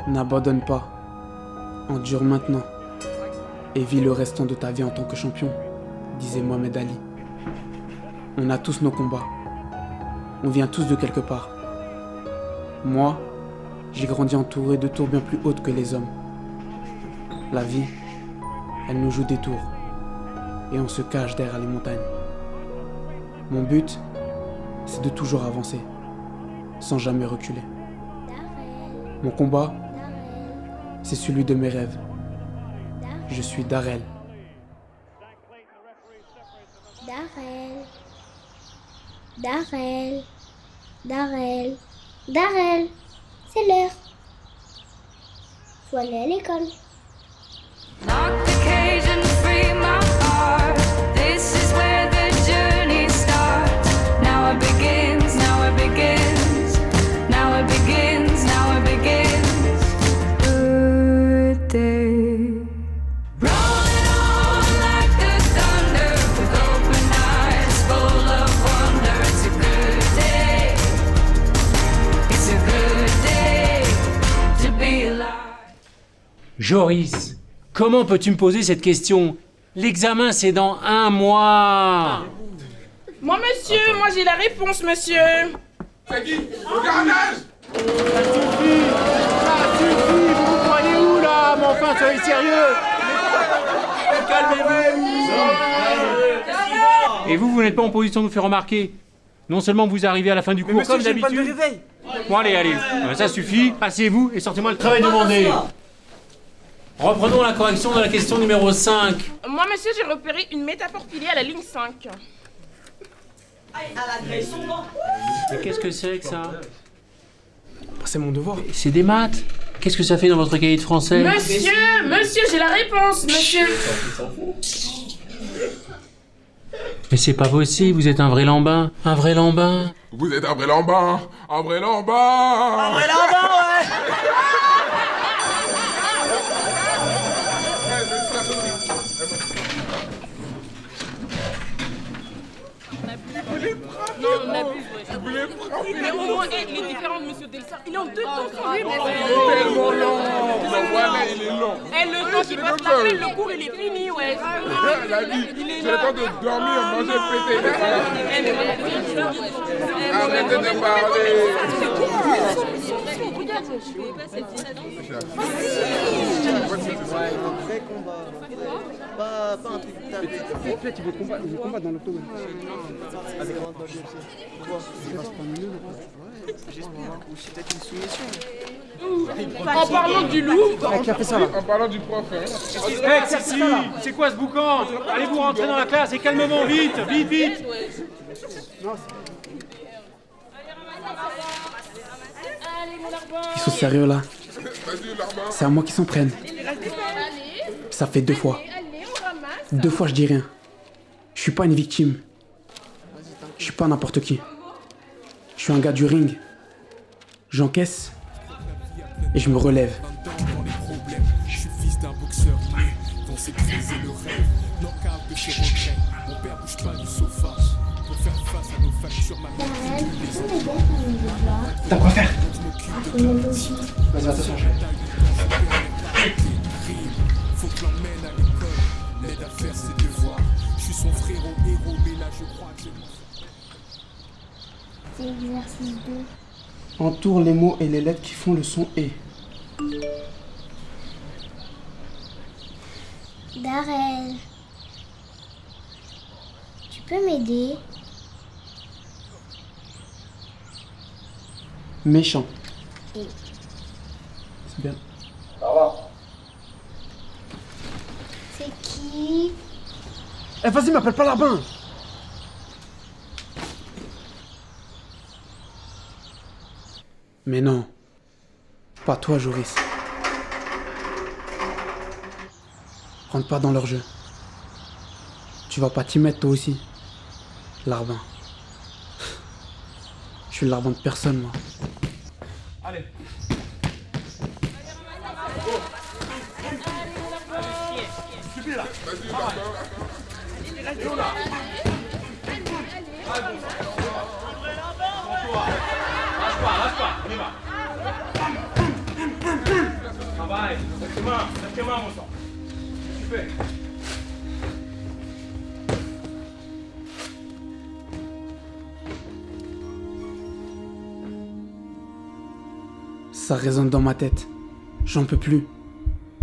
N'abandonne pas. Endure maintenant. Et vis le restant de ta vie en tant que champion, disait Mohamed Ali. On a tous nos combats. On vient tous de quelque part. Moi, j'ai grandi entouré de tours bien plus hautes que les hommes. La vie, elle nous joue des tours. Et on se cache derrière les montagnes. Mon but, c'est de toujours avancer, sans jamais reculer. Mon combat, c'est celui de mes rêves. Je suis Darrell. Darrell. Darrell. Darrell. Darrell. C'est l'heure. Faut aller à l'école. Lock the cage and free my heart. This is where the journey starts. Now it begins, now it begins. Now it begins, now it begins. Good day. Rolling on like the thunder with open eyes full of wonder. It's a good day. It's a good day to be alive. Joris, comment peux-tu me poser cette question? L'examen, c'est dans 1 mois. Moi, monsieur, moi j'ai la réponse, monsieur. C'est qui? Le carnage! Ça suffit, vous vous croyez où là? Mais enfin, soyez sérieux. Calmez-vous. Et vous n'êtes pas en position de nous faire remarquer. Non seulement vous arrivez à la fin du cours comme d'habitude. Bon, allez, ça suffit. Asseyez-vous et sortez-moi le travail demandé. Reprenons la correction de la question numéro 5. Moi, monsieur, j'ai repéré une métaphore pilier à la ligne 5. Mais qu'est-ce que c'est que ça? C'est mon devoir. C'est des maths. Qu'est-ce que ça fait dans votre cahier de français? Monsieur, j'ai la réponse, monsieur. Mais c'est pas possible, vous êtes un vrai lambin. Un vrai lambin. Vous êtes un vrai lambin! Un vrai lambin! Un vrai lambin, ouais! Non, on abuse, ouais. Mais au moins, il est différent de monsieur Delsa. Il est en 2 temps sur lui, mais Tellement lent! Voilà, il est lent! Et le temps qu'il passe l'appel, le cours, il est fini, ouais. La vie, j'ai le temps de dormir, manger, péter. Arrêtez de parler! Pas un truc tapé. Peut-être il veut combat dans l'octogone. Avec un dans l'UFC. J'espère. Ou c'est peut-être une soumission. En parlant du loup, Qui a fait ça là? En parlant du prof, hein. Hey, c'est quoi ce boucan? Allez-vous rentrer dans la classe et calmement, vite. Ils sont sérieux là? Vas-y, Larbin. C'est à moi qu'ils s'en prennent. Ça fait 2 fois. 2 fois je dis rien. Je suis pas une victime. Je suis pas n'importe qui. Je suis un gars du ring. J'encaisse et je me relève. Je suis le fils d'un boxeur inné, dont c'est briser le rêve. Knockout de ses regrets, mon père bouge pas du sofa. Pour faire face à nos factures, ma mère T'as quoi faire? je m'occupe de Vas-y, attention, je faut que l'emmène à l'école, l'aide à faire ses devoirs. Je suis son frérot héros, mais là je crois que C'est l'exercice 2. Entoure les mots et les lettres qui font le son et. Darrell. Tu peux m'aider? Méchant. Et. C'est bien. C'est qui? Eh vas-y, m'appelle pas Larbin. Mais non. Pas toi, Joris. Rentre pas dans leur jeu. Tu vas pas t'y mettre toi aussi. Larbin. Je suis le larbin de personne, moi. Allez. Lâche-toi, on y va. pareil. Lève tes mains, mon sang. Qu'est-ce que tu fais? Ça résonne dans ma tête. J'en peux plus.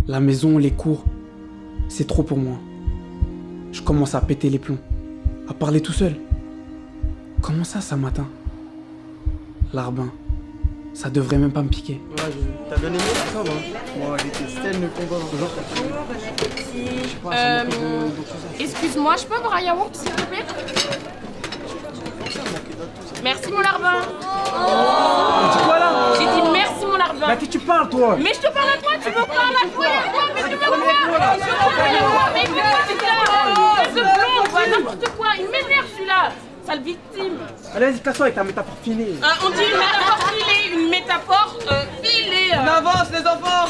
La maison, les cours, c'est trop pour moi. Je commence à péter les plombs, à parler tout seul. Comment ça m'atteint? Larbin, ça devrait même pas me piquer. Ouais, t'as bien aimé ça, va? Moi, il était zen le combat. Excuse-moi, je peux avoir un yaourt, s'il te plaît? Merci, mon larbin. Tu quoi là? J'ai dit merci, mon larbin. Mais à qui tu parles, toi? Mais je te parle à toi, tu veux quoi là? Mais tu veux quoi? Mais il me fait ça. Ce blond, quoi, n'importe quoi. Il m'énerve celui-là. Sale victime. Allez, vas-y, casse-toi avec ta métaphore filée. On dit une métaphore filée, une métaphore filée. On avance, les enfants!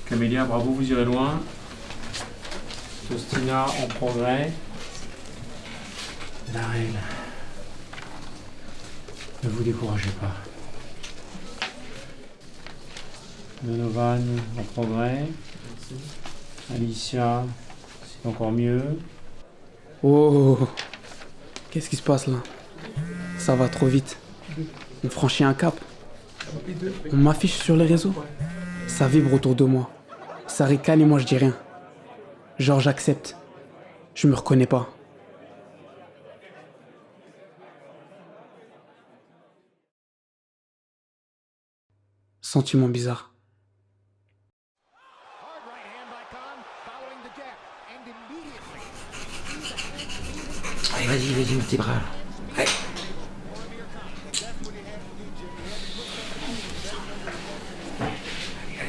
Camélia, bravo, vous irez loin. Faustina en progrès. Darel, ne vous découragez pas. Donovan en progrès. Alicia, c'est encore mieux. Oh, qu'est-ce qui se passe là? Ça va trop vite. On franchit un cap. On m'affiche sur les réseaux. Ça vibre autour de moi. Ça ricane et moi je dis rien. Genre j'accepte. Je me reconnais pas. Sentiment bizarre. Allez, vas-y, mets tes bras. Allez.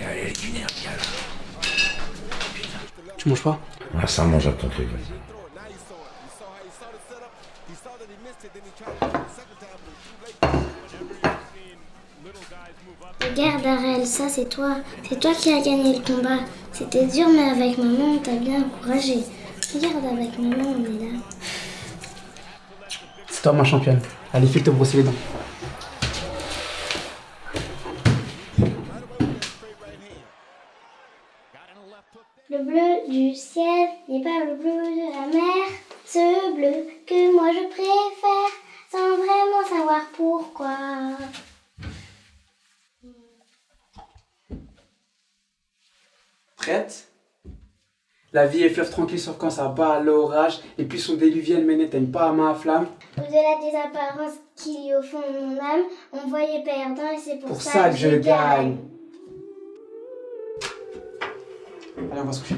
Allez, tu n'es rien là. Tu manges pas? Ah, ça mange à ton truc, vas-y. Regarde Darel, ça c'est toi. C'est toi qui as gagné le combat. C'était dur mais avec maman on t'a bien encouragé. Regarde, avec maman on est là. C'est toi ma championne. Allez, file te brosser les dents. Le bleu du ciel n'est pas le bleu de la mer. Ce bleu que moi je préfère, sans vraiment savoir pourquoi. Prête? La vie est fleuve tranquille sauf quand ça bat à l'orage. Les puissons déluviennes mais n'éteignent pas à ma flamme. Au-delà des apparences qu'il y a au fond de mon âme, on voyait perdant et c'est pour ça que je gagne. Allez, on va se coucher.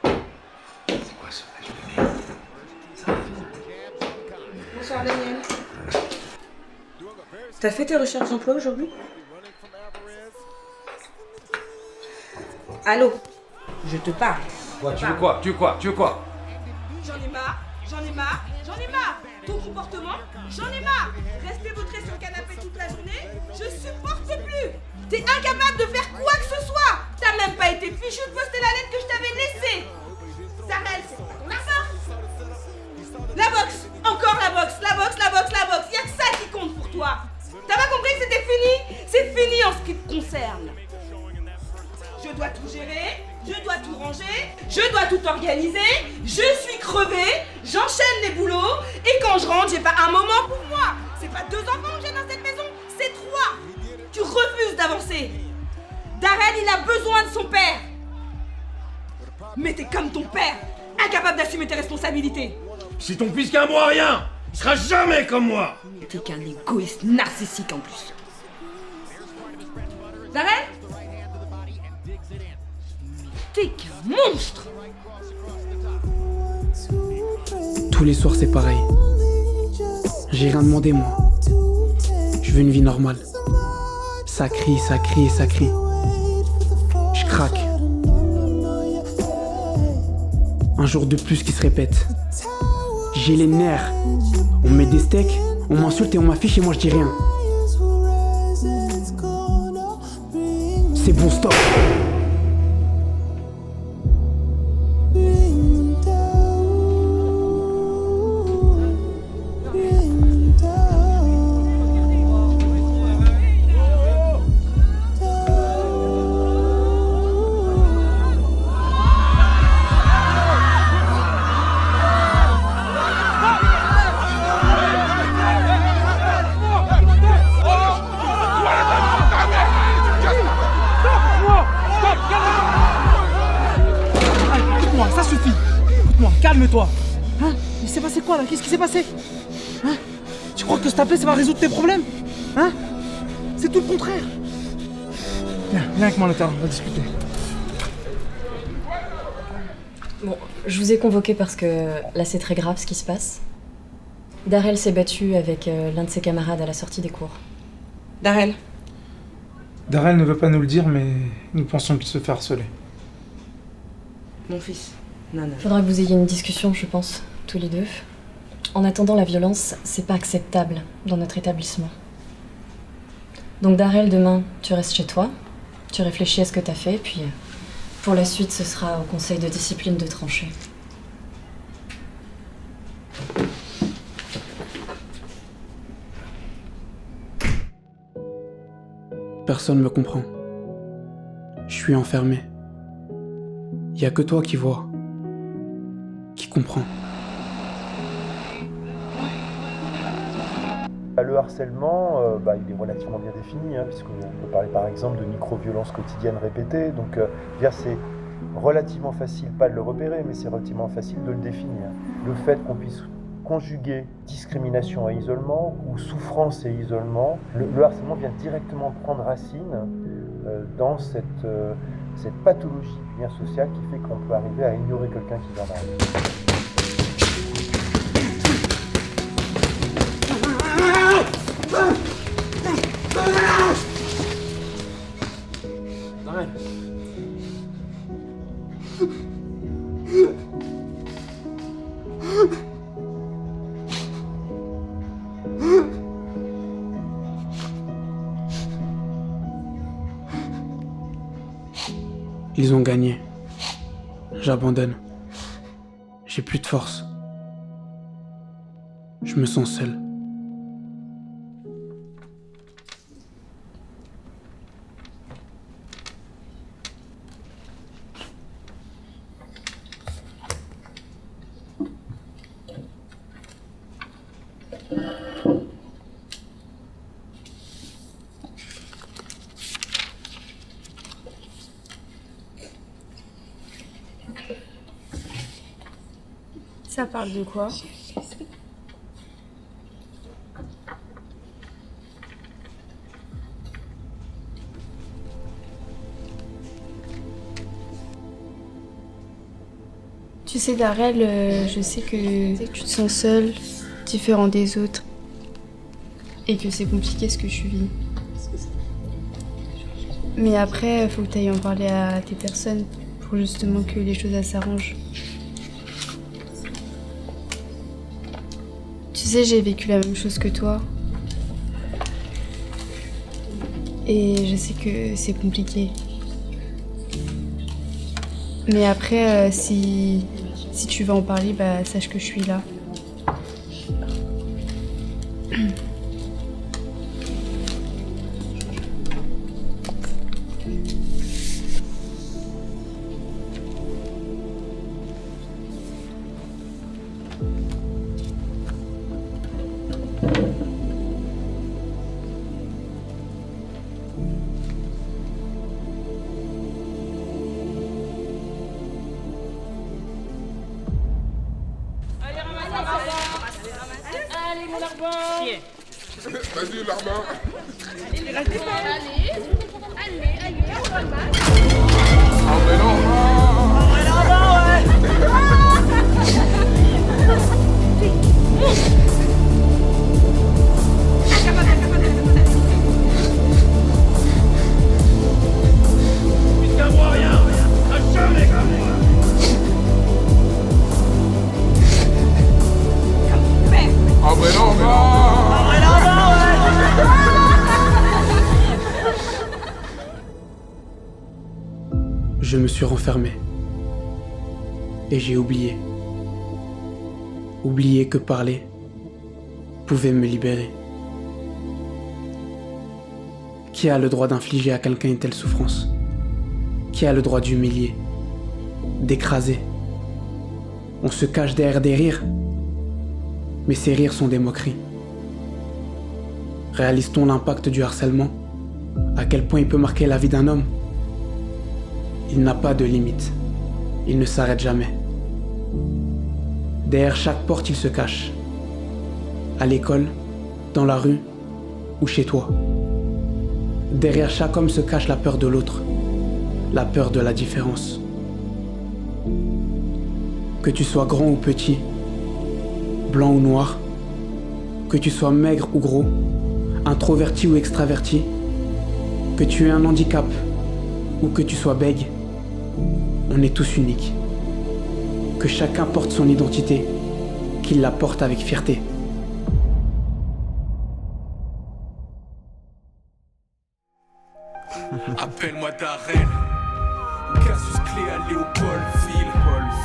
C'est quoi ça? Je vais Bonsoir Daniel. T'as fait tes recherches d'emploi aujourd'hui? Allô? Je te parle. Quoi? Tu veux quoi? J'en ai marre. Ton comportement, j'en ai marre. Rester vautré sur le canapé toute la journée, je supporte plus. T'es incapable de faire quoi que ce soit. T'as même pas été fichu de poster la lettre que je t'avais laissée. Darel, c'est pas ton affaire. La boxe, encore la boxe. Y'a que ça qui compte pour toi. T'as pas compris que c'était fini? C'est fini en ce qui te concerne. Je dois tout gérer, je dois tout ranger, je dois tout organiser, je suis crevée, j'enchaîne les boulots, et quand je rentre, j'ai pas un moment pour moi. C'est pas 2 enfants que j'ai dans cette maison, c'est 3. Tu refuses d'avancer. Darel, il a besoin de son père. Mais t'es comme ton père, incapable d'assumer tes responsabilités. Si ton fils qu'un moi rien, il sera jamais comme moi. T'es qu'un égoïste narcissique en plus. Darel, t'es qu'un monstre. Tous les soirs c'est pareil. J'ai rien demandé moi. Je veux une vie normale. Ça crie. Je craque. Un jour de plus qui se répète. J'ai les nerfs. On met des steaks, on m'insulte et on m'affiche et moi je dis rien. C'est bon, stop. calme-toi. Hein? Il s'est passé quoi là? Qu'est-ce qui s'est passé? Hein? Tu crois que se taper ça va résoudre tes problèmes? Hein? C'est tout le contraire. Viens avec moi Nathan, on va discuter. Bon, je vous ai convoqué parce que là c'est très grave ce qui se passe. Darrell s'est battu avec l'un de ses camarades à la sortie des cours. Darrell. Darrell ne veut pas nous le dire, mais nous pensons qu'il se fait harceler. Mon fils. Nana. Faudra que vous ayez une discussion, je pense, tous les deux. En attendant, la violence, c'est pas acceptable dans notre établissement. Donc Darrell, demain, tu restes chez toi, tu réfléchis à ce que t'as fait, puis pour la suite, ce sera au conseil de discipline de trancher. Personne me comprend. Je suis enfermé. Y a que toi qui vois, qui comprend. Le harcèlement, il est relativement bien défini, puisqu'on peut parler par exemple de micro-violences quotidiennes répétées. Donc, c'est relativement facile, pas de le repérer, mais c'est relativement facile de le définir. Le fait qu'on puisse conjuguer discrimination et isolement, ou souffrance et isolement, le harcèlement vient directement prendre racine dans cette pathologie du lien social qui fait qu'on peut arriver à ignorer quelqu'un qui vient d'arriver. Darrell. Ils ont gagné. J'abandonne. J'ai plus de force. Je me sens seul. Ça parle de quoi? Tu sais Darrell, je sais que tu te sens seul, différent des autres, et que c'est compliqué ce que je vis. Mais après, faut que tu ailles en parler à tes personnes pour justement que les choses s'arrangent. Tu sais, j'ai vécu la même chose que toi. Et je sais que c'est compliqué. Mais après, si tu veux en parler, sache que je suis là. Allez, mon larbin. Vas-y, larbin. Allez, restez pas. Allez, on ramasse. En vrai larbin, Je me suis renfermé. Et j'ai oublié. Oublié que parler pouvait me libérer. Qui a le droit d'infliger à quelqu'un une telle souffrance? Qui a le droit d'humilier, d'écraser? On se cache derrière des rires, mais ces rires sont des moqueries. Réalise-t-on l'impact du harcèlement? À quel point il peut marquer la vie d'un homme? Il n'a pas de limite. Il ne s'arrête jamais. Derrière chaque porte, il se cache. À l'école, dans la rue ou chez toi. Derrière chaque homme se cache la peur de l'autre, la peur de la différence. Que tu sois grand ou petit, blanc ou noir, que tu sois maigre ou gros, introverti ou extraverti, que tu aies un handicap ou que tu sois bègue, on est tous uniques. Que chacun porte son identité, qu'il la porte avec fierté. Appelle-moi Darrell, Cassius Clay à Léopoldville.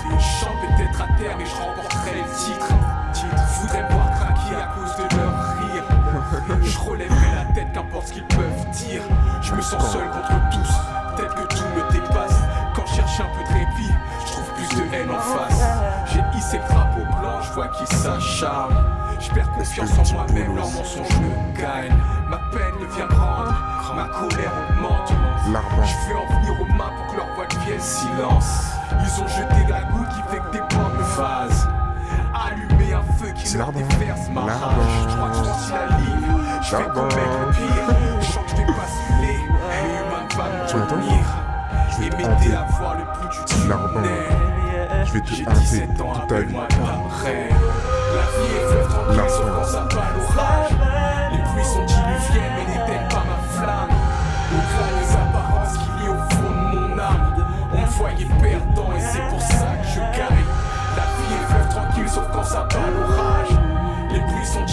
Je chante peut-être à terre mais je remporterai le titre. Voudrais me voir craquer à cause de leur rire. Je relèverai la tête qu'importe ce qu'ils peuvent dire. Je me sens seul contre tous, peut-être que tout me dépasse. Quand je cherche un peu de répit, je trouve plus de haine en face. J'ai hissé le drapeau blanc, je vois qu'ils s'acharnent. Je perds confiance en moi-même, leur mensonge me gagne. Ma peine devient grande, ma colère augmente. Je veux en venir aux mains pour que leur voix devienne silence. Ils ont jeté la goutte qui fait que des bombes me phasent. Allumer un feu qui leur déverse ma rage. Je crois que je franchis la ligne, je vais commettre le pire. Je sens que je vais basculer, les humains ne vont me retenir. Et m'aider à voir le bout du tunnel. Je vais te J'ai hanter 17 ans, appelle-moi Darrell. La vie est fleuve tranquille, sauf quand ça bat l'orage. Les pluies sont diluviennes, mais n'éteignent pas ma flamme. Au-delà des apparences qu'il y a au fond de mon âme, on me voyait perdant et c'est pour ça que je gagne. La vie est fleuve tranquille, sauf quand ça bat l'orage. Les pluies sont